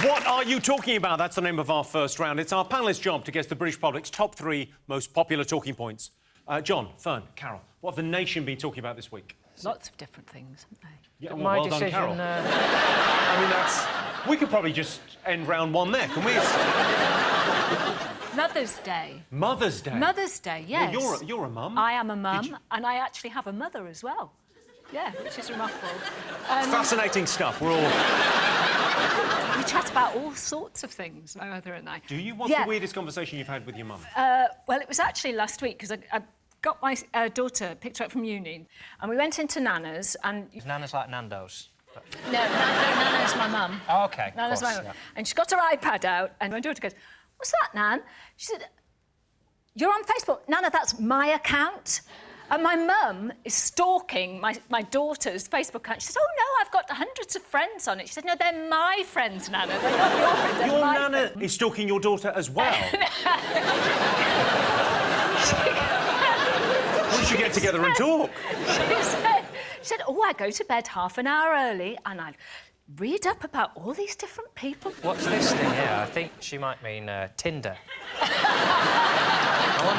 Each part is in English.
What are you talking about? That's the name of our first round. It's our panellists' job to guess the British public's top 3 most popular talking points. John, Fern, Carol, what have the nation been talking about this week? Lots of different things, haven't they? Yeah, well, My well decision... done, Carol. I mean, that's... We could probably just end round 1 there, can we? Mother's Day. Mother's Day? Mother's Day, yes. Well, you're a mum. I am a mum, and I actually have a mother as well. Yeah, which is remarkable. It's fascinating stuff. We're all... We chat about all sorts of things, my mother and I. Do you? What's the weirdest conversation you've had with your mum? Well, it was actually last week, because I got my daughter, picked her up from uni, and we went into Nana's, and... Is Nana's like Nando's? No, Nana's my mum. Oh, OK, Nana's my mum. Yeah. And she got her iPad out, and my daughter goes, "What's that, Nan?" She said, "You're on Facebook." "Nana, that's my account." And my mum is stalking my daughter's Facebook account. She says, "Oh, no, I've got hundreds of friends on it." She said, "No, they're my friends, Nana. They're not your friends, they're your my Nana friends." is stalking your daughter as well? We should get together and talk. She said, "Oh, I go to bed half an hour early and I read up about all these different people." What's this thing here? I think she might mean Tinder.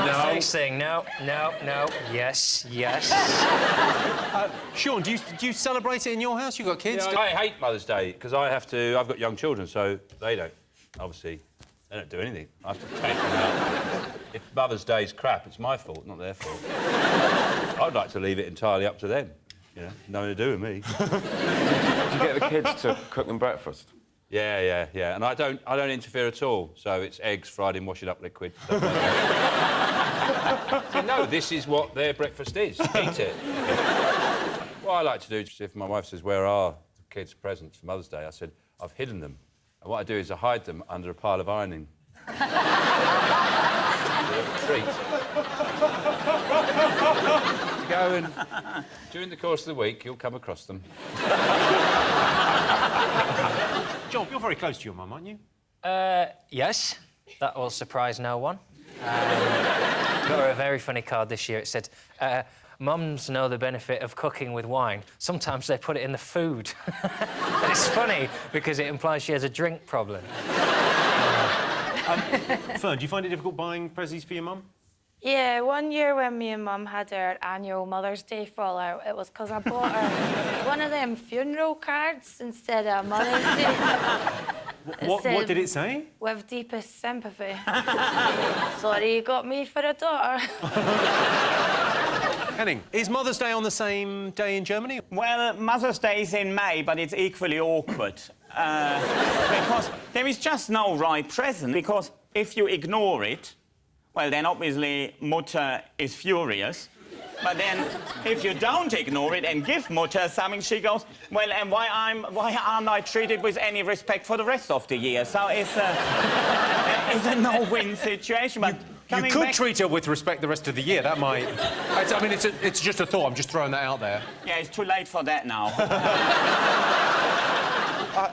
No. Face thing. No. Yes. Sean, do you celebrate it in your house? You got kids? Yeah, I hate Mother's Day because I've got young children, so they don't. Obviously, they don't do anything. I have to take them out. If Mother's Day's crap, it's my fault, not their fault. I'd like to leave it entirely up to them. You know, nothing to do with me. Do you get the kids to cook them breakfast? Yeah. And I don't interfere at all. So it's eggs fried in washing-up liquid. So, no, this is what their breakfast is. Eat it. What I like to do, if my wife says, "Where are the kids' presents for Mother's Day?" I said, "I've hidden them." And what I do is I hide them under a pile of ironing. Treat. To go and, during the course of the week, you'll come across them. John, you're very close to your mum, aren't you? Yes. That will surprise no one. Got her a very funny card this year. It said, "Mums know the benefit of cooking with wine. Sometimes they put it in the food." It's funny because it implies she has a drink problem. Fern, do you find it difficult buying presents for your mum? Yeah, one year when me and Mum had our annual Mother's Day fallout, it was because I bought her one of them funeral cards instead of Mother's Day. What did it say? "With deepest sympathy." Sorry you got me for a daughter. Henning, is Mother's Day on the same day in Germany? Well, Mother's Day is in May, but it's equally awkward. Because there is just no right present. Because if you ignore it, well, then obviously Mutter is furious. But then, if you don't ignore it and give Mutter something, she goes, "Well, and why aren't I treated with any respect for the rest of the year?" So it's a no-win situation. But you could treat her with respect the rest of the year. That might... I mean, it's just a thought. I'm just throwing that out there. Yeah, it's too late for that now.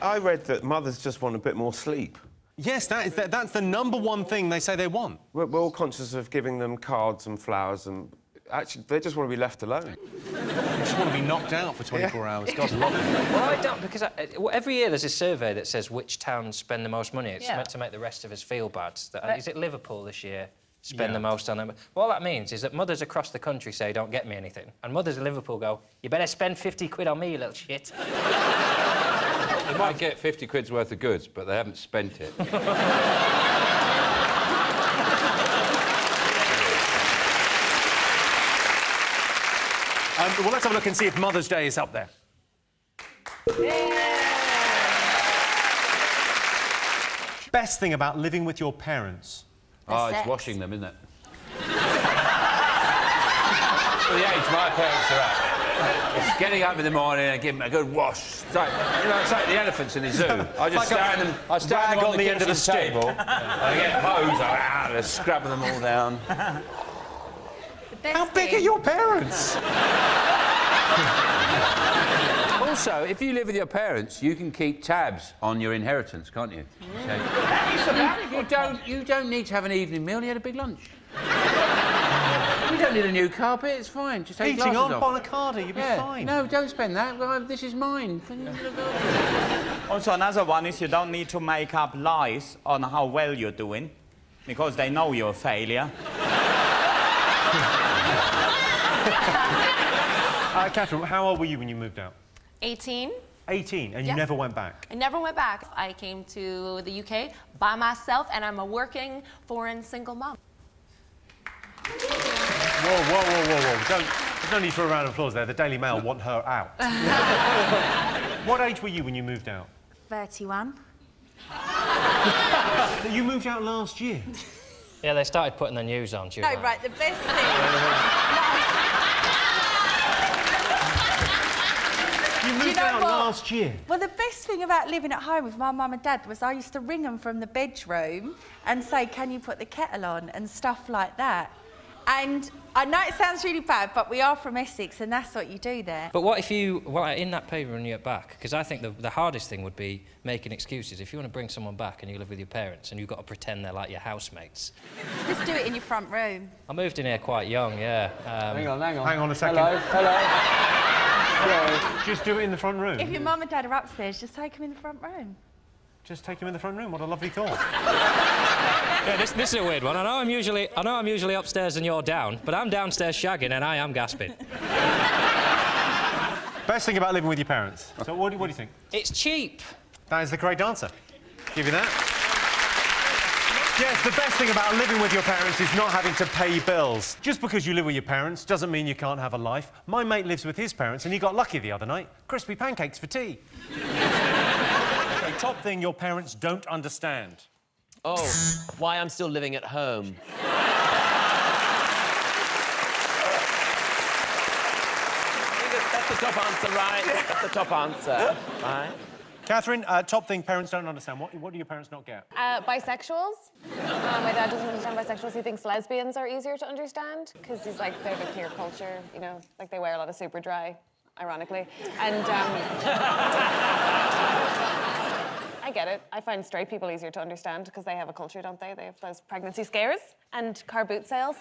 I read that mothers just want a bit more sleep. Yes, that's the #1 thing they say they want. We're all conscious of giving them cards and flowers and... Actually, they just want to be left alone. They just want to be knocked out for 24 hours. God love them. Well, I don't, because every year there's a survey that says which towns spend the most money. It's meant to make the rest of us feel bad. Is it Liverpool this year spend the most on them? Well, all that means is that mothers across the country say, "Don't get me anything." And mothers in Liverpool go, "You better spend 50 quid on me, you little shit." They might get 50 quid's worth of goods, but they haven't spent it. Well, let's have a look and see if Mother's Day is up there. Best thing about living with your parents? Oh, it's washing them, isn't it? For the age my parents are at, it's getting up in the morning and giving them a good wash. It's like, it's like the elephants in the zoo. I just stand them on the end of the table. And I get hose, I scrubbing them all down. How big are your parents? Also, if you live with your parents, you can keep tabs on your inheritance, can't you? So, you don't need to have an evening meal. You had a big lunch. You don't need a new carpet, it's fine. Just take Heating glasses on, off. Bonacardi, you'll be Yeah. fine. No, don't spend that. This is mine. Also, another one is you don't need to make up lies on how well you're doing, because they know you're a failure. Catherine, how old were you when you moved out? 18. 18, and you Yes. never went back? I never went back. I came to the UK by myself, and I'm a working foreign single mom. Whoa. There's no need for a round of applause there. The Daily Mail want her out. What age were you when you moved out? 31. You moved out last year. Yeah, they started putting the news on. No, right, the best thing... You moved out last year. Well, the best thing about living at home with my mum and dad was I used to ring them from the bedroom and say, can you put the kettle on, and stuff like that. And I know it sounds really bad, but we are from Essex, and that's what you do there. But what if you, in that paper when you get back, because I think the hardest thing would be making excuses. If you want to bring someone back and you live with your parents and you've got to pretend they're like your housemates. Just do it in your front room. I moved in here quite young, yeah. Hang on. Hang on a second. Hello. Just do it in the front room. If your mum and dad are upstairs, just take them in the front room. Just take him in the front room. What a lovely thought. Yeah, this is a weird one. I know I'm usually upstairs and you're down, but I'm downstairs shagging and I am gasping. Best thing about living with your parents. So what do you think? It's cheap. That is the correct answer. Give you that. Yes, the best thing about living with your parents is not having to pay bills. Just because you live with your parents doesn't mean you can't have a life. My mate lives with his parents and he got lucky the other night. Crispy pancakes for tea. Okay, top thing your parents don't understand. Oh, why I'm still living at home. That's the top answer, right? That's the top answer, right? Catherine, top thing parents don't understand. What do your parents not get? Bisexuals. My dad doesn't understand bisexuals. He thinks lesbians are easier to understand because he's like, they have a clear culture, you know, like they wear a lot of super dry, ironically. And I get it. I find straight people easier to understand because they have a culture, don't they? They have those pregnancy scares and car boot sales.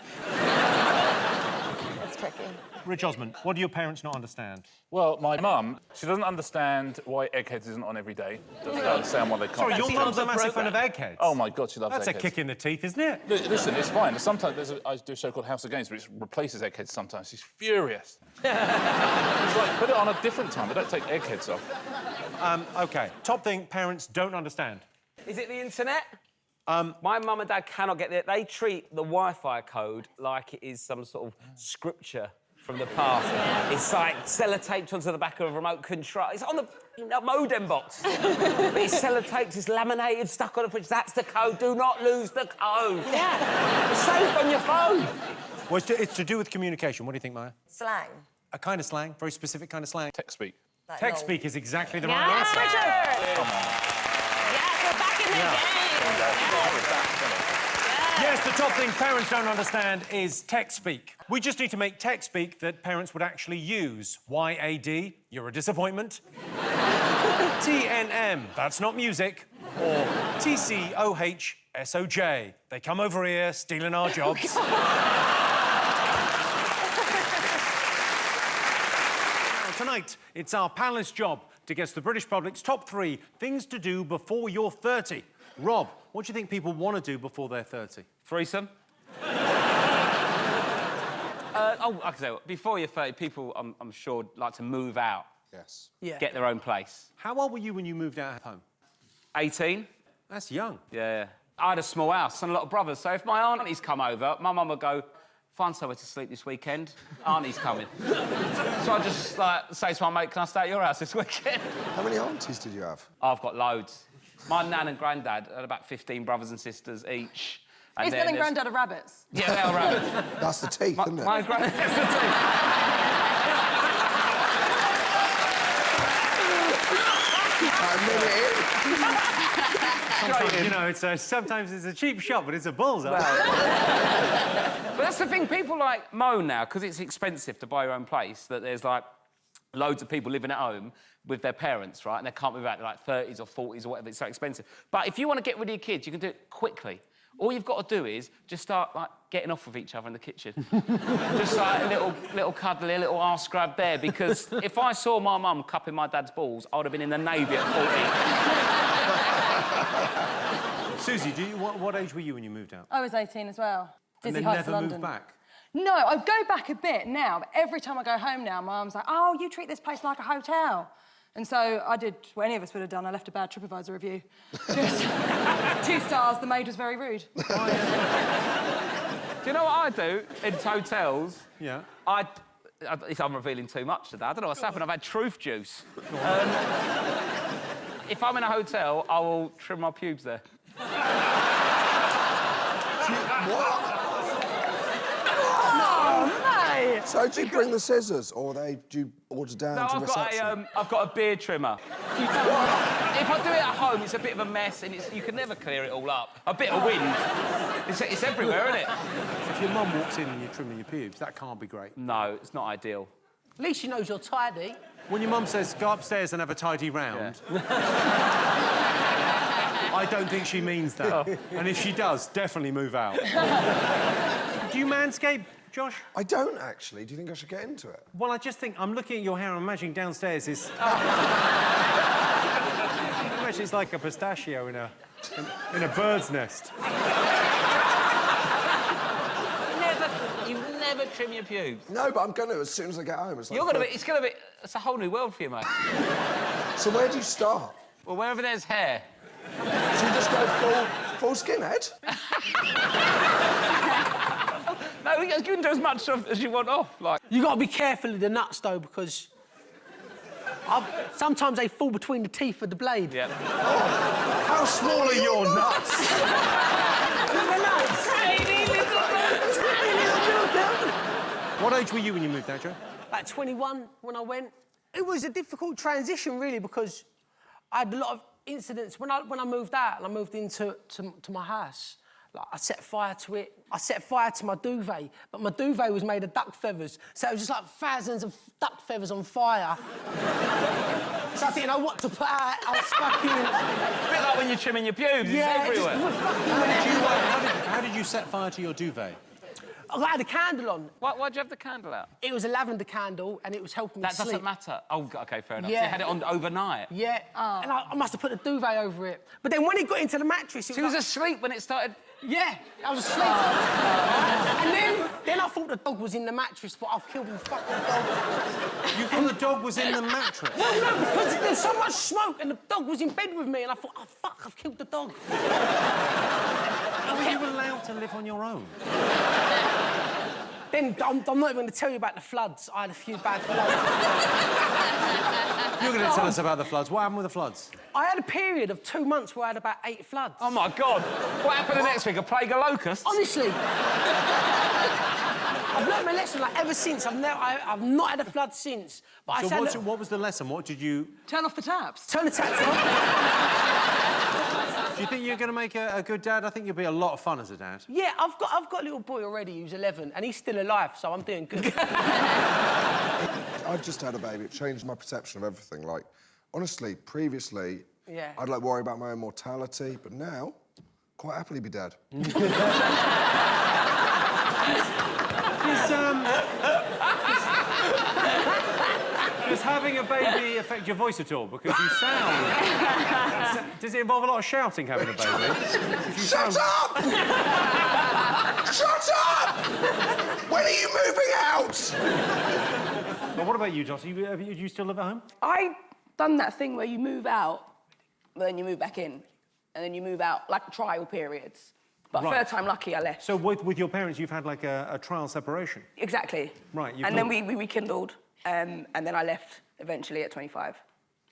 It's tricky. Rich Osmond, what do your parents not understand? Well, my mum, she doesn't understand why Eggheads isn't on every day. Doesn't understand why they can't. Sorry, your mum's a massive fan of Eggheads? Oh, my God, she loves That's Eggheads. a kick in the teeth, isn't it? Listen, it's fine. Sometimes I do a show called House of Games, which replaces Eggheads sometimes. She's furious. It's like, put it on a different time. They don't take Eggheads off. OK. Top thing parents don't understand. Is it the internet? My mum and dad cannot get it. They treat the Wi-Fi code like it is some sort of scripture from the past. It's like sellotaped onto the back of a remote control. It's on the modem box. But it's sellotaped, it's laminated, stuck on the fridge. That's the code. Do not lose the code. Yeah. It's saved on your phone. Well, it's to do with communication. What do you think, Maya? Slang. A kind of slang, very specific kind of slang. Tech speak. Like Tech lol. speak is exactly the right answer. Richard! Yes, we're back in the game. Yes, the top thing parents don't understand is tech speak. We just need to make tech speak that parents would actually use. YAD, you're a disappointment. TNM, that's not music. Or TCOHSOJ, they come over here stealing our jobs. Tonight, it's our panellists' job to guess the British public's top 3 things to do before you're 30. Rob, what do you think people want to do before they're 30? Threesome? Before you're 30, people, I'm sure, like to move out. Yes. Yeah. Get their own place. How old were you when you moved out of home? 18. That's young. Yeah. I had a small house and a lot of brothers, so if my aunties come over, my mum would go, find somewhere to sleep this weekend. Auntie's coming. So I just say to my mate, can I stay at your house this weekend? How many aunties did you have? I've got loads. My nan and granddad had about 15 brothers and sisters each. And Is Nan and Granddad of rabbits? Yeah, they are rabbits. That's the teeth, isn't it? My granddad... That's the teeth. Sometimes it's a cheap shot, but it's a bullseye. But that's the thing, people moan now, because it's expensive to buy your own place, that there's loads of people living at home with their parents, right? And they can't move out, they're 30s or 40s or whatever, it's so expensive. But if you want to get rid of your kids, you can do it quickly. All you've got to do is just start, like, getting off with each other in the kitchen. Just like a little cuddly, a little arse grab there, because if I saw my mum cupping my dad's balls, I would have been in the Navy at 14. Susie, what age were you when you moved out? I was 18 as well. And Dizzy then Heights, never London. moved back? No, I go back a bit now, but every time I go home now, my mum's like, oh, you treat this place like a hotel. And so I did what any of us would have done. I left a bad TripAdvisor review. Just 2 stars, the maid was very rude. Do you know what I do in hotels? Yeah. If I'm revealing too much today, I don't know what's happened. I've had truth juice. If I'm in a hotel, I will trim my pubes there. What? Oh, mate! So do you bring the scissors, or do you order down No, to reception? I've got a beard trimmer. If I do it at home, it's a bit of a mess, and you can never clear it all up. A bit of wind. It's everywhere, isn't it? If your mum walks in and you're trimming your pubes, that can't be great. No, it's not ideal. At least she knows you're tidy. When your mum says, go upstairs and have a tidy round, I don't think she means that. And if she does, definitely move out. Do you manscape, Josh? I don't, actually. Do you think I should get into it? Well, I just think, I'm looking at your hair, I'm imagining downstairs is... It's like a pistachio in a bird's nest. You never trim your pubes. No, but I'm going to as soon as I get home. It's like it's a whole new world for you, mate. So where do you start? Well, wherever there's hair. So you just go full skinhead? No, you can do as much as you want off, like... You got to be careful of the nuts, though, because... sometimes they fall between the teeth of the blade. Yeah. Oh, how small are your nuts? What age were you when you moved out, Joe? Like 21 when I went. It was a difficult transition, really, because I had a lot of incidents. When I moved out and I moved into my house, like, I set fire to it. I set fire to my duvet, but my duvet was made of duck feathers, so it was just like thousands of duck feathers on fire. So I didn't know what to put out. I was fucking... A bit like when you're trimming your pubes, yeah, it's everywhere. How did you set fire to your duvet? I had a candle on. Why'd you have the candle out? It was a lavender candle, and it was helping me sleep. That doesn't matter. Oh, OK, fair enough. Yeah. So you had it on overnight? Yeah. Oh. And I must have put the duvet over it. But then when it got into the mattress... She was asleep when it started... Yeah, I was asleep. And then I thought the dog was in the mattress, but I've killed the fucking dog. You thought the dog was in the mattress? Well, no, because there's so much smoke, and the dog was in bed with me, and I thought, oh, fuck, I've killed the dog. How were you allowed to live on your own? Then I'm not even going to tell you about the floods. I had a few bad floods. You're going to tell us about the floods. What happened with the floods? I had a period of 2 months where I had about 8 floods. Oh, my God. What happened the next week? A plague of locusts? Honestly. I've learned my lesson, like, ever since. I've not had a flood since. But So what was the lesson? What did you... Turn off the taps. Turn the taps off. Do you think you're going to make a good dad? I think you'll be a lot of fun as a dad. Yeah, I've got a little boy already who's 11, and he's still alive, so I'm doing good. I've just had a baby. It changed my perception of everything. Like, honestly, previously, yeah. I'd, like, worry about my own mortality, but now, quite happily be dead. Does having a baby affect your voice at all? Because you sound... Does it involve a lot of shouting, having a baby? Shut up! Shut up! When are you moving out? But what about you, Joss? Do you still live at home? I done that thing where you move out, but then you move back in, and then you move out, like trial periods. But Right. third time lucky, I left. So with your parents, you've had, like, a trial separation? Exactly. Right. And then we rekindled, and then I left eventually at 25.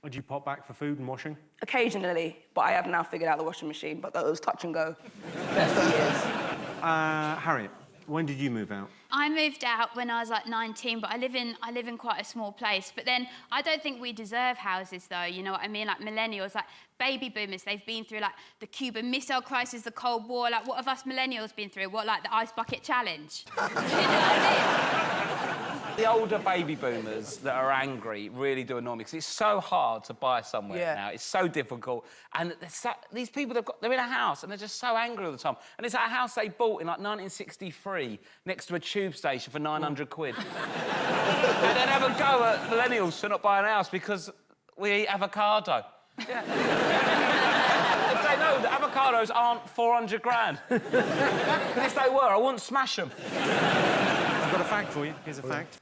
Would you pop back for food and washing? Occasionally, but I have now figured out the washing machine, but that was touch and go for years. Harriet, when did you move out? I moved out when I was like 19, but I live in quite a small place. But then I don't think we deserve houses, though. You know what I mean? Like millennials, like baby boomers, they've been through like the Cuban Missile Crisis, the Cold War. Like, what have us millennials been through? What, like the ice bucket challenge? You know what I mean? The older baby boomers that are angry really do annoy me because it's so hard to buy somewhere now. It's so difficult. And these people, they're in a house and they're just so angry all the time. And it's a house they bought in, like, 1963 next to a tube station for 900 quid. They then have a go at millennials for not buying a house because we eat avocado. Yeah. If they know that avocados aren't 400 grand. Because if they were, I wouldn't smash them. I've got a fact for you. Here's a fact.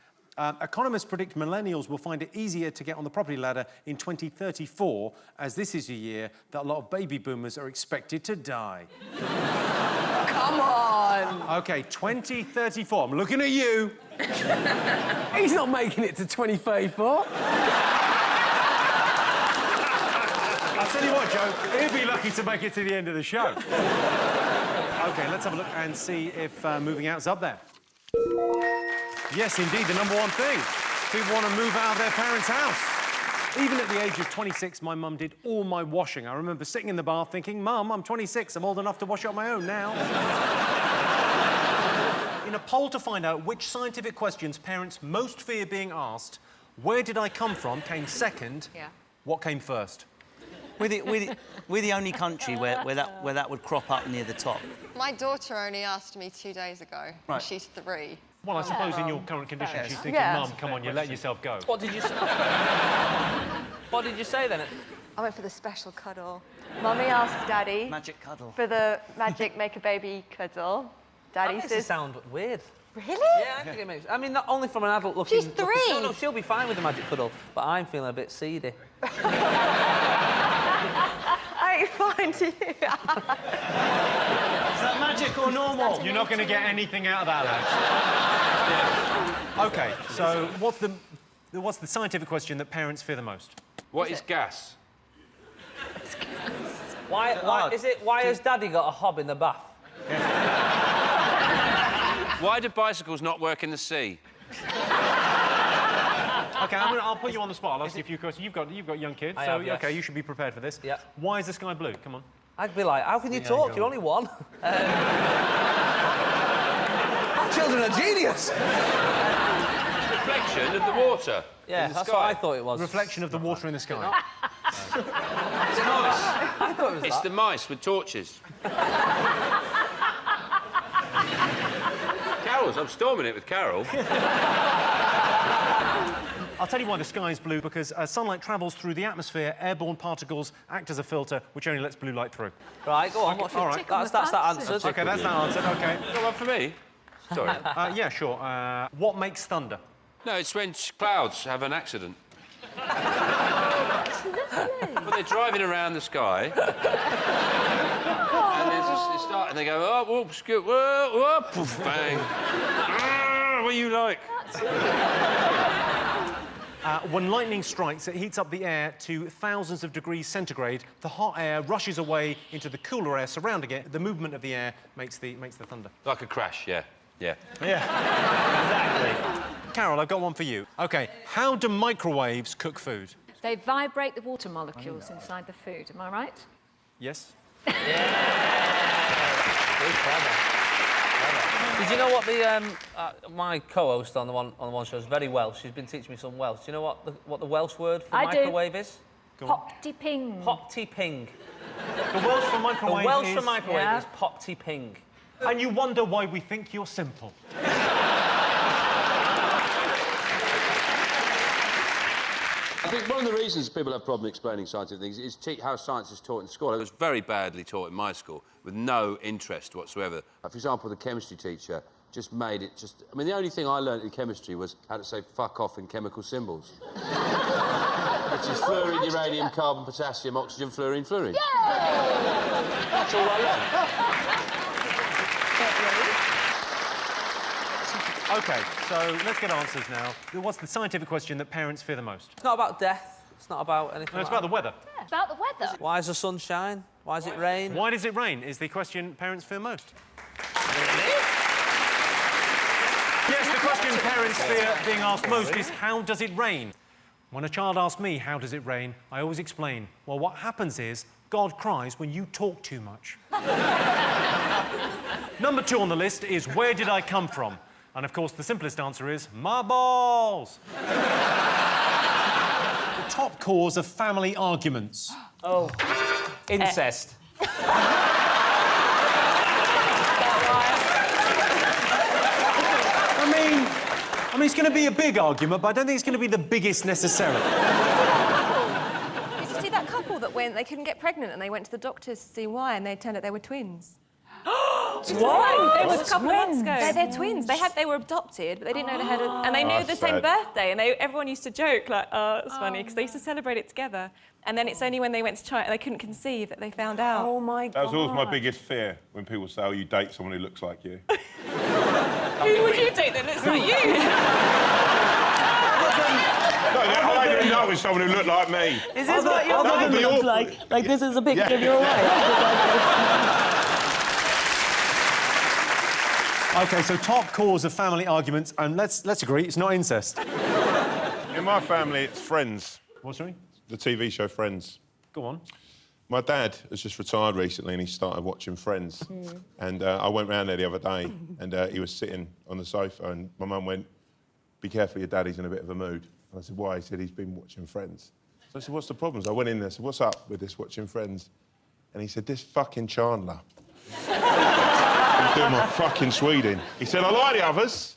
Economists predict millennials will find it easier to get on the property ladder in 2034, as this is a year that a lot of baby boomers are expected to die. Come on! OK, 2034. I'm looking at you. He's not making it to 2034. I'll tell you what, Joe, he'll be lucky to make it to the end of the show. OK, let's have a look and see if moving out's up there. Yes, indeed, the number one thing. People want to move out of their parents' house. Even at the age of 26, my mum did all my washing. I remember sitting in the bath thinking, Mum, I'm 26, I'm old enough to wash up my own now. In a poll to find out which scientific questions parents most fear being asked, where did I come from came second. Yeah. What came first? We're the only country where that would crop up near the top. My daughter only asked me 2 days ago. Right. She's 3. Well, I suppose in your current condition, she's thinking, Mum, come on, you let yourself go. What did you say? What did you say then? I went for the special cuddle. Mummy asked Daddy... Magic cuddle. ...for the magic make-a-baby cuddle. Daddy That makes says... it sound weird. Really? Yeah, I think it makes... I mean, not only from an adult looking... She's 3! No, she'll be fine with the magic cuddle, but I'm feeling a bit seedy. I find you. Is that magic or normal? You're not going to get anything out of that, lads. OK, so what's the scientific question that parents fear the most? What is gas? Why has Daddy got a hob in the bath? Why do bicycles not work in the sea? OK, I'll put you on the spot. I'll ask you a few questions. You've got young kids, I so have, yes. OK, you should be prepared for this. Yeah. Why is the sky blue? Come on. I'd be like, how can you talk? You're only one. Children are genius. Reflection of the water. Yeah, in the that's sky. what I thought it was. Reflection of the water in the sky. It's mice. I thought it was It's the mice with torches. Carol's. I'm storming it with Carol. I'll tell you why the sky is blue, because as sunlight travels through the atmosphere, airborne particles act as a filter, which only lets blue light through. Right, go on. Okay, all right. That's that answered. OK, that's that answered, OK. Got one for me? Sorry. Yeah, sure. What makes thunder? No, it's when clouds have an accident. Well, they're driving around the sky. And they start, and they go, oh, whoops, good, whoa, whoa, poof, bang. What do you like? When lightning strikes, it heats up the air to thousands of degrees centigrade. The hot air rushes away into the cooler air surrounding it. The movement of the air makes the thunder. Like a crash, yeah. Yeah. Yeah, exactly. Carol, I've got one for you. OK, how do microwaves cook food? They vibrate the water molecules inside the food. Am I right? Yes? Did you know what the my co-host on the one show is very Welsh? She's been teaching me some Welsh. Do you know what the Welsh word for microwave is? Pop-ti-ping. Pop-ti-ping. The Welsh for microwave The Welsh is... for microwave is pop-ti-ping. And you wonder why we think you're simple. I think one of the reasons people have problem explaining scientific things is how science is taught in school. It was very badly taught in my school, with no interest whatsoever. For example, the chemistry teacher just made it just... I mean, the only thing I learnt in chemistry was how to say fuck off in chemical symbols. Which is fluorine, uranium, carbon, potassium, oxygen, fluorine, fluorine. Yay! That's all I learnt. OK, so let's get answers now. What's the scientific question that parents fear the most? It's not about death. It's not about anything. No, it's like about the weather. Yeah, about the weather. Why does the sun shine? Why does it rain? Why does it rain is the question parents fear most. Yes, the question parents fear being asked most is, how does it rain? When a child asks me, how does it rain, I always explain, well, what happens is God cries when you talk too much. Number 2 on the list is, where did I come from? And, of course, the simplest answer is marbles. The top cause of family arguments. Oh. Incest. I mean, it's going to be a big argument, but I don't think it's going to be the biggest necessarily. Did you see that couple that they couldn't get pregnant and they went to the doctors to see why, and they turned out they were twins? What? It was a couple of months ago. They're twins. They were adopted, but they didn't know they had and they knew the same birthday, and everyone used to joke like, "Oh, it's funny," because they used to celebrate it together. And then it's only when they went to try it and they couldn't conceive that they found out. Oh my God. That was always my biggest fear when people say, "Oh, you date someone who looks like you." Who would you date that looks like you? No, I didn't know it was someone who looked like me. Is this what your wife looks like? Like this is a picture of your wife. OK, so top cause of family arguments, and let's agree, it's not incest. In my family, it's Friends. What's sorry? The TV show Friends. Go on. My dad has just retired recently and he started watching Friends. And I went round there the other day and he was sitting on the sofa and my mum went, "Be careful, your daddy's in a bit of a mood." And I said, "Why?" He said, "He's been watching Friends." So I said, "What's the problem?" So I went in there and said, "What's up with this watching Friends?" And he said, "This fucking Chandler." He's doing my fucking Sweden. He said, "I like the others.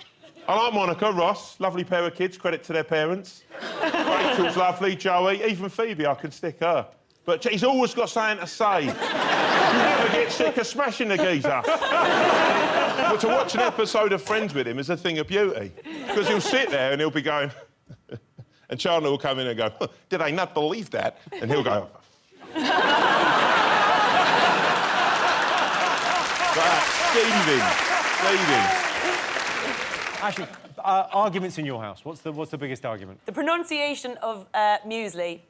I like Monica, Ross, lovely pair of kids, credit to their parents. Rachel's lovely, Joey, even Phoebe, I could stick her. But he's always got something to say. You never get sick of smashing the geezer." But to watch an episode of Friends with him is a thing of beauty. Because he'll sit there and he'll be going... and Chandler will come in and go, "Did I not believe that?" And he'll go... Steven. Actually, arguments in your house. What's the biggest argument? The pronunciation of muesli.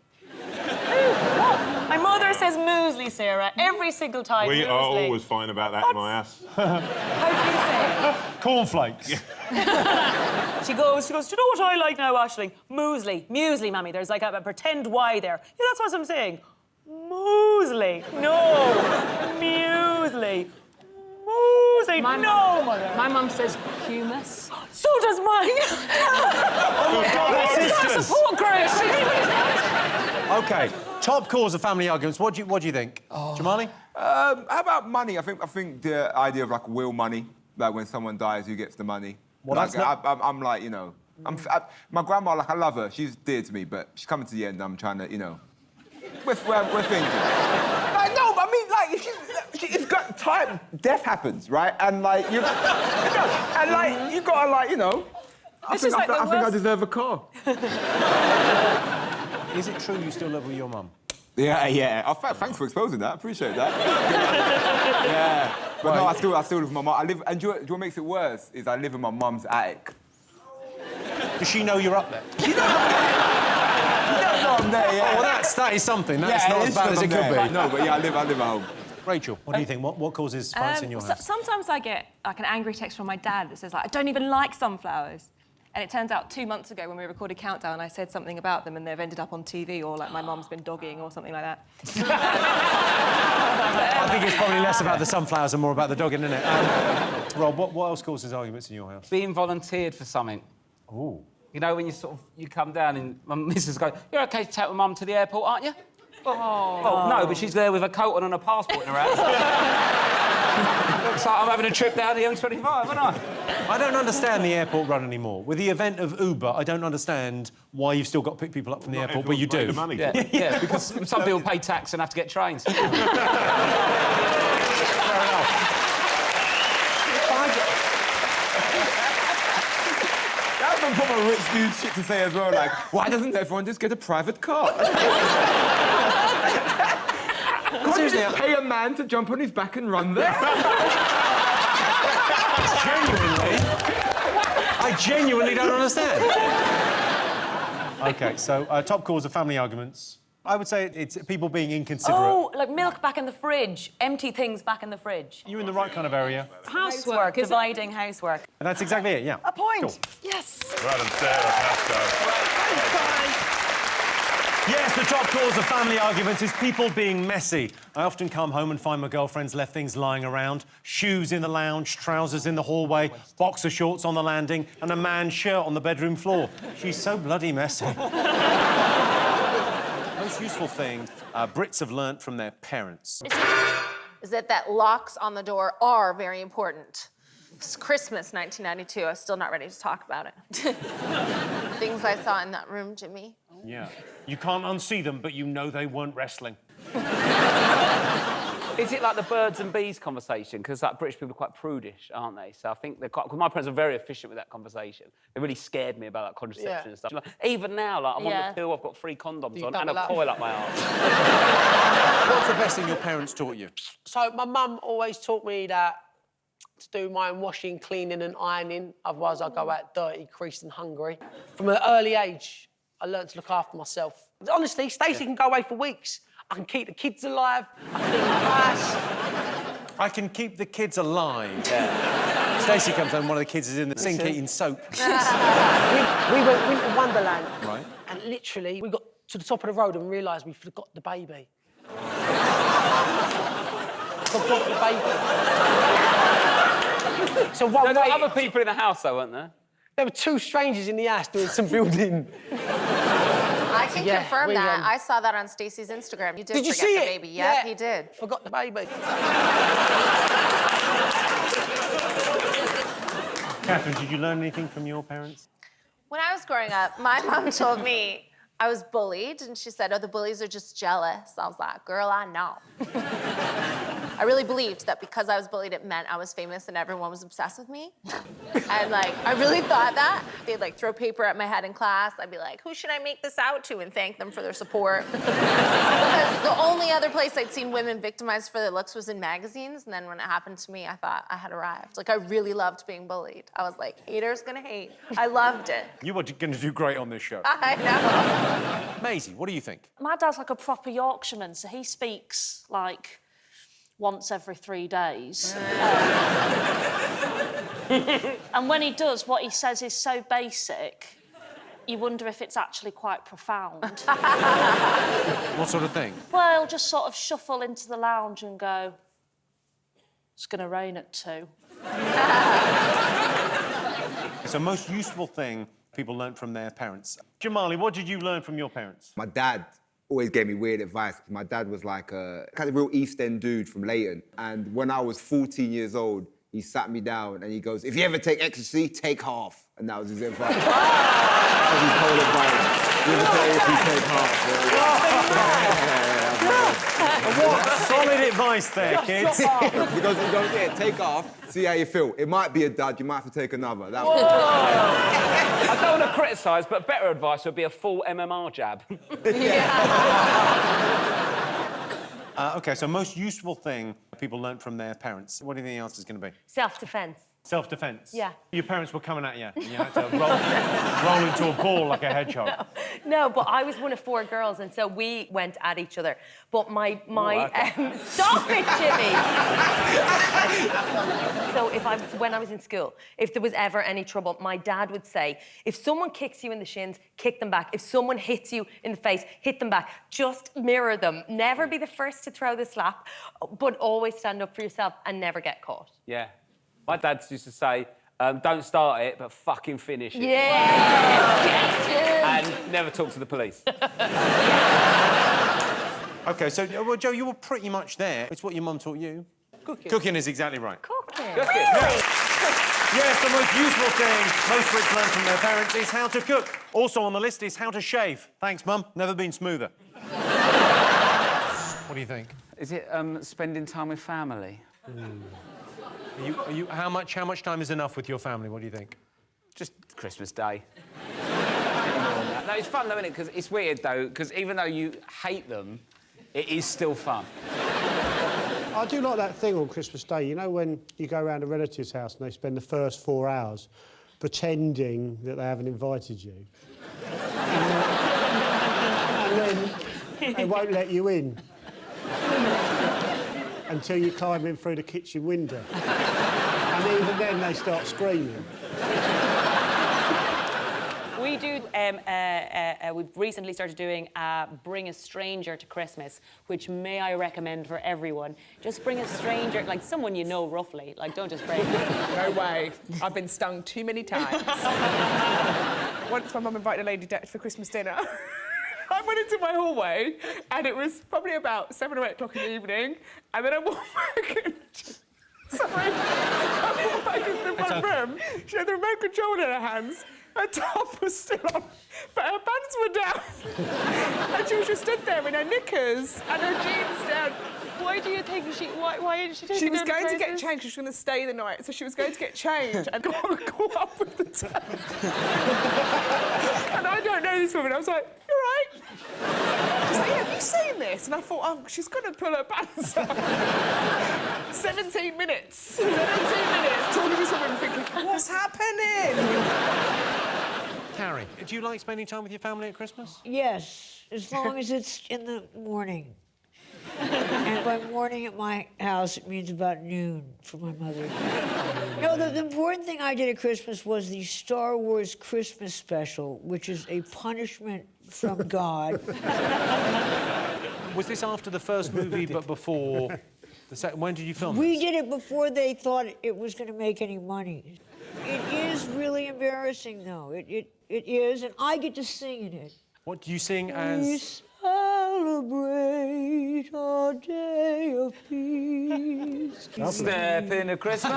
My mother says muesli, Sarah, every single time. We muesli. are always fine about that in my house. How do you say Cornflakes. it? She goes, "Do you know what I like now, Aisling? Muesli. Muesli, Mammy. There's like a pretend Y there. Yeah, that's what I'm saying. Muesli. No. Muesli. Muesli. No, Mother. My mum says humus. So does mine. Oh my God, they're sisters. Support group. OK, top cause of family arguments. What do you think? Jamali? How about money? I think the idea of like will money, like when someone dies, who gets the money. Well, like, that's not... I'm like, you know, my grandma, like I love her, she's dear to me, but she's coming to the end. I'm trying to, you know, we're thinking. Like, no, I mean, like, it's got time. Death happens, right? And like you gotta like, you know. I think I deserve a car. Is it true you still live with your mum? Yeah. Oh, thanks for exposing that. I appreciate that. Yeah. But no, I still live with my mum. And do you know what makes it worse? Is I live in my mum's attic. Does she know you're up there? No, I'm there, yeah. Oh, well, that is something. That's not as bad as it could be. No, but yeah, I live at home. Rachel, what do you think? What causes fights in your house? Sometimes I get like an angry text from my dad that says like, "I don't even like sunflowers." And it turns out 2 months ago when we recorded Countdown, I said something about them and they've ended up on TV, or like my mum's been dogging or something like that. I think it's probably less about the sunflowers and more about the dogging, isn't it? Rob, what else causes arguments in your house? Being volunteered for something. Ooh. You know, when you come down and my missus goes, "You're OK to take my mum to the airport, aren't you?" Well, no, but she's there with a coat on and a passport in her hand. Looks like I'm having a trip down the M25, aren't I? I don't understand the airport run anymore. With the event of Uber, I don't understand why you've still got to pick people up from the airport, but you do. The money. Yeah, because some people pay tax and have to get trains. Fair enough. That's some proper rich dude shit to say as well, like, why doesn't everyone just get a private car? Can't you just pay a man to jump on his back and run there? I genuinely don't understand. OK, so top cause of family arguments. I would say it's people being inconsiderate. Oh, like milk back in the fridge, empty things back in the fridge. You're in the right kind of area. Housework, dividing housework. And that's exactly it, yeah. A point. Cool. Yes. Right, and Sarah, let's go. Thanks, guys. Yes, the top cause of family arguments is people being messy. I often come home and find my girlfriend's left things lying around. Shoes in the lounge, trousers in the hallway, boxer shorts on the landing, and a man's shirt on the bedroom floor. She's so bloody messy. Most useful thing Brits have learnt from their parents. Is that locks on the door are very important. It's Christmas 1992. I'm still not ready to talk about it. Things I saw in that room, Jimmy. Yeah. You can't unsee them, but you know they weren't wrestling. Is it like the birds and bees conversation? Because like British people are quite prudish, aren't they? So I think they're quite... 'cause my parents are very efficient with that conversation. They really scared me about like, contraception and stuff. Like, even now, like, I'm on the pill, I've got 3 condoms on and a coil up my arse. What's the best thing your parents taught you? So my mum always taught me that to do my own washing, cleaning and ironing. Otherwise, I go out dirty, creased and hungry. From an early age, I learned to look after myself. Honestly, Stacey can go away for weeks. I can keep the kids alive, I can clean the house. I can keep the kids alive. Yeah. Stacey comes home, one of the kids is in the sink eating soap. we went Winter Wonderland. Right. And literally, we got to the top of the road and realised we forgot the baby. Forgot the baby. So what? There were other people in the house, though, weren't there? There were 2 strangers in the house doing some building. I can confirm that. I saw that on Stacey's Instagram. You did you forget see the it? baby. Yeah, he did. Forgot the baby. Catherine, did you learn anything from your parents? When I was growing up, my mom told me I was bullied, and she said, oh, the bullies are just jealous. I was like, girl, I know. I really believed that because I was bullied, it meant I was famous and everyone was obsessed with me. And, like, I really thought that. They'd, like, throw paper at my head in class. I'd be like, who should I make this out to? And thank them for their support. Because the only other place I'd seen women victimized for their looks was in magazines. And then when it happened to me, I thought I had arrived. Like, I really loved being bullied. I was like, haters gonna hate. I loved it. You were going to do great on this show. I know. Maisie, what do you think? My dad's like a proper Yorkshireman, so he speaks, like, once every 3 days. And when he does, what he says is so basic, you wonder if it's actually quite profound. What sort of thing? Well, he'll just sort of shuffle into the lounge and go, it's going to rain at 2. So, most useful thing people learnt from their parents. Jamali, what did you learn from your parents? My dad always gave me weird advice. My dad was like a kind of real East End dude from Leighton. And when I was 14 years old, he sat me down and he goes, if you ever take ecstasy, take half. And that was his advice. That was his whole advice. You ever take ecstasy, take half. What solid advice there, kids. Because you don't get it, take half, see how you feel. It might be a dud, you might have to take another. That was I don't want to criticise, but better advice would be a full MMR jab. OK, so most useful thing people learnt from their parents. What do you think the answer is going to be? Self-defence. Self-defence? Yeah. Your parents were coming at you and you had to roll into a ball like a hedgehog. No, but I was one of 4 girls, and so we went at each other. But stop it, Jimmy! So when I was in school, if there was ever any trouble, my dad would say, if someone kicks you in the shins, kick them back. If someone hits you in the face, hit them back. Just mirror them. Never be the first to throw the slap, but always stand up for yourself and never get caught. Yeah. My dad used to say, don't start it, but fucking finish it. Yeah! And never talk to the police. OK, so, well, Joe, you were pretty much there. It's what your mum taught you. Cooking. Cooking is exactly right. Cooking. Yes, the most useful thing most Brits learn from their parents is how to cook. Also on the list is how to shave. Thanks, Mum. Never been smoother. What do you think? Is it spending time with family? How much time is enough with your family? What do you think? Just Christmas Day. No, it's fun though, isn't it? Because it's weird though, because even though you hate them, it is still fun. I do like that thing on Christmas Day, you know, when you go around a relative's house and they spend the first 4 hours pretending that they haven't invited you. And then they won't let you in until you climb in through the kitchen window. And even then they start screaming. We We do. We've recently started doing Bring a Stranger to Christmas, which may I recommend for everyone. Just bring a stranger, like someone you know roughly. Like, don't just bring. No way. I've been stung too many times. Once my mum invited a lady for Christmas dinner. I went into my hallway, and it was probably about 7 or 8 o'clock in the evening, and then I walked back in. Sorry. I walked back into the front room. She had the remote control in her hands. Her top was still on, but her pants were down. And she was just stood there in her knickers and her jeans down. Why do you think why didn't she take She you was down to going to get Christmas? changed. She was going to stay the night, so she was going to get changed and go up with the towel. And I don't know this woman. I was like, "You all right?" She's like, "Yeah, have you seen this?" And I thought, "Oh, she's going to pull her pants up." 17 minutes. 17 minutes talking to this woman, thinking, "What's happening?" Carrie, do you like spending time with your family at Christmas? Yes, as long as it's in the morning. And by morning at my house, it means about noon for my mother. No, the important thing I did at Christmas was the Star Wars Christmas special, which is a punishment from God. Was this after the first movie, but before the second? When did you film We this? did it before they thought it was going to make any money. It is really embarrassing, though. It is, and I get to sing in it. What do you sing We as? celebrate our day of peace. Step into Christmas.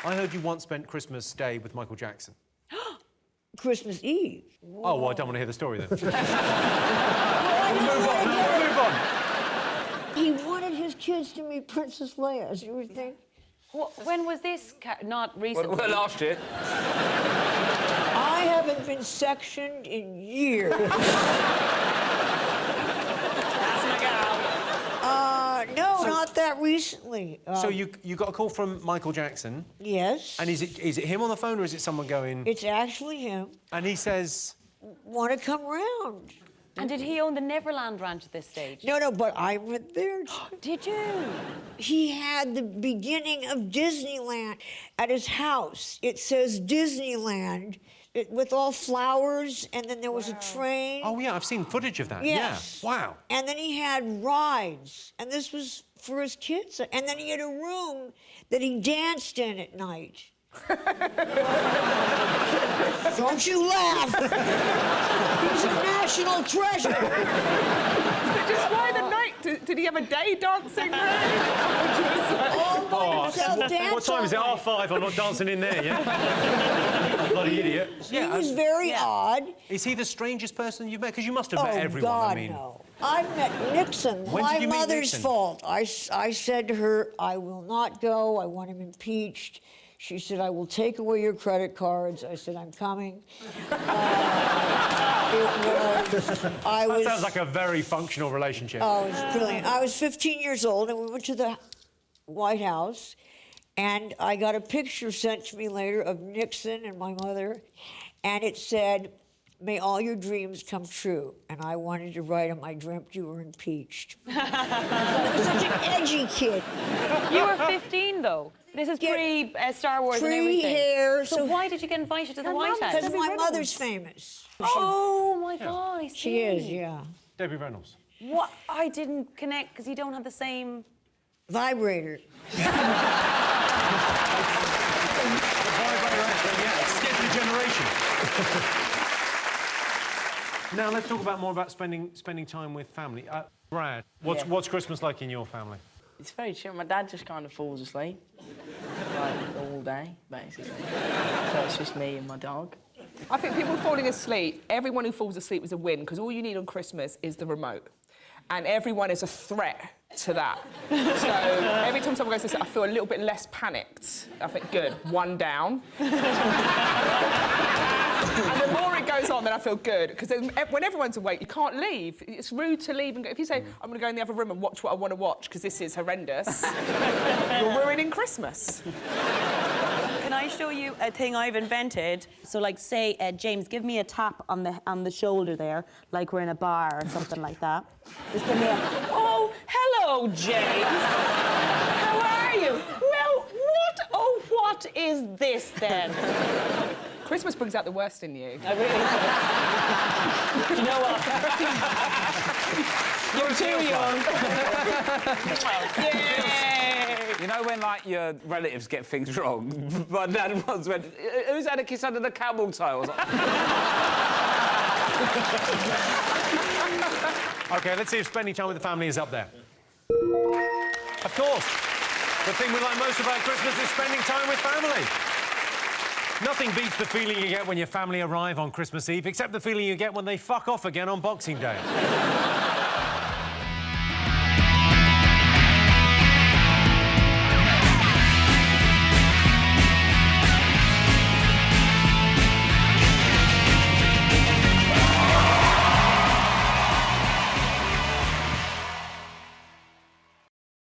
I heard you once spent Christmas Day with Michael Jackson. Christmas Eve. Oh, well, I don't want to hear the story then. Move on. He wanted his kids to meet Princess Leia, as you would think. When was this? Not recently. Well, last year. I haven't been sectioned in years. No, not that recently. So you got a call from Michael Jackson? Yes. And is it him on the phone or is it someone going? It's actually him. And he says, "Want to come round?" And did he own the Neverland Ranch at this stage? No, but I went there. Did you? He had the beginning of Disneyland at his house. It says Disneyland with all flowers, and then there was a train. Oh, yeah, I've seen footage of that. Yes. Yeah. Wow. And then he had rides, and this was for his kids. And then he had a room that he danced in at night. Don't you laugh. He's a national treasure. Just why the night? Did he have a day dancing room? What time is it? 5:30. I'm not dancing in there, yeah? Bloody idiot. He was very odd. Is he the strangest person you've met? Because you must have met everyone, God, I mean. no. I met Nixon. When My did you meet mother's Nixon? fault. I said to her, I will not go. I want him impeached. She said, I will take away your credit cards. I said, I'm coming. That sounds like a very functional relationship. Oh, it was brilliant. I was 15 years old, and we went to the White House, and I got a picture sent to me later of Nixon and my mother, and it said, "May all your dreams come true." And I wanted to write him, "I dreamt you were impeached." I was such an edgy kid. You were 15, though. This is pre-Star Wars and everything. Pre-hair. So why did you get invited to the White House? Because my mother's famous. Oh, my God, I see. She is, yeah. Debbie Reynolds. What? I didn't connect because you don't have the same... Vibrator. Skip the generation. Now let's talk more about spending time with family. Brad, what's Christmas like in your family? It's very chill. My dad just kind of falls asleep, like all day, basically. So it's just me and my dog. I think people falling asleep, everyone who falls asleep is a win, because all you need on Christmas is the remote. And everyone is a threat to that. So every time someone goes to sleep, I feel a little bit less panicked. I think, good, one down. And the more it goes on, then I feel good. Because when everyone's awake, you can't leave. It's rude to leave and go. If you say, I'm going to go in the other room and watch what I want to watch, because this is horrendous, you're ruining Christmas. Can I show you a thing I've invented? So, like, say, James, give me a tap on the shoulder there, like we're in a bar or something like that. Just give me a... Oh, hello, James. How are you? What is this then? Christmas brings out the worst in you. I really do. You know what? You're too young. Yay! You know when, like, your relatives get things wrong? My dad once went, who's had a kiss under the camel toe? I was like... OK, let's see if spending time with the family is up there. Of course. The thing we like most about Christmas is spending time with family. Nothing beats the feeling you get when your family arrive on Christmas Eve, except the feeling you get when they fuck off again on Boxing Day.